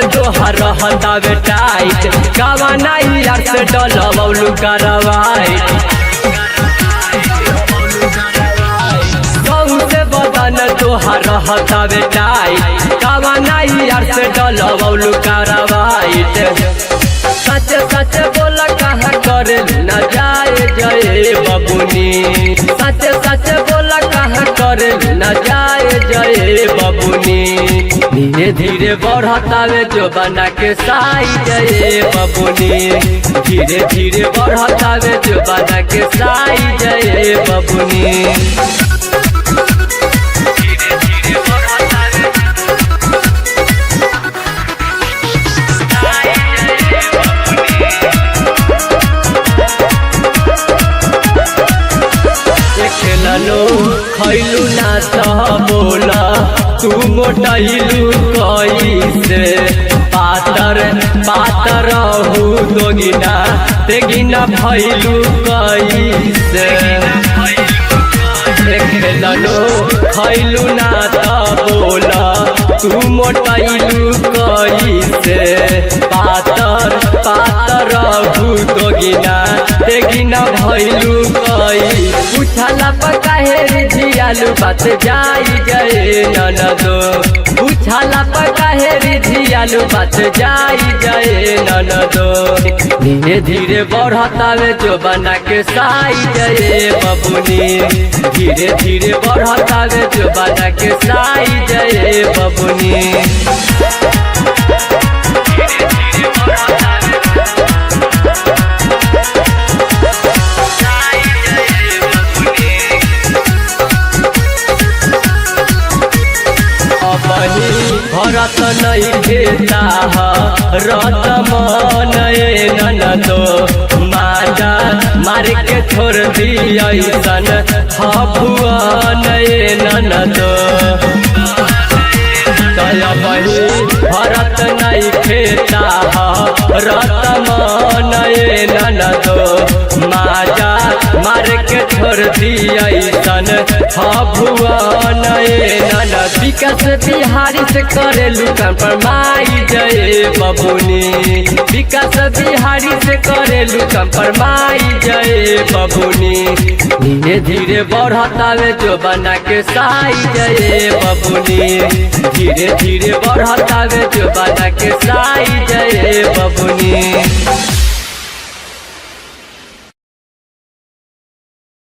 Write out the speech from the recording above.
रहतावे tight कावाना यार से डलवलू करवाइट से बदन तोहार रहतावे टाइट कावाना यार से डलवलू करवाइट सच सच बोला कहाँ करे न जाए जय बबुनी सच सच बोला कहाँ करे न जाए जय बबुनी धीरे धीरे बढ़तावे जो बना के साई जय बबुनी धीरे धीरे बढ़तावे जो बना के साई जय बबुनी खैलू ना बोला तू मोटैलू कैसे पातर पातर हो दोगिना तेगिना भैलू कैसे खैलू ना बोला तू मोटैलू कैसे पातर पातर हो दोगिना तेगिना भैलू कई पूछला पकाहे झियालू बात जाई गए ननदो पूछला पकाहे झियालू बात जाई गए ननदो धीरे धीरे बढ़तावे जो बना के साई जय बबुनी धीरे धीरे बढ़तावे जो बना के साई जय बबुनी भरत नहीं घेता रत मन ननदो माजा मार के छोड़ दिया भुवन ननदो भरत नहीं खेता रत मन ननदो माजा मार के छोड़ दिया भुवन विकास बिहारी से करेलू कंप्रोमाई जय बबुनी विकास बिहारी से करेलू कंप्रोमाई जय बबुनी धीरे धीरे बढ़तावे जो बना के साई जय बबुनी धीरे धीरे बढ़तावे जो बना के साई जय बबुनी।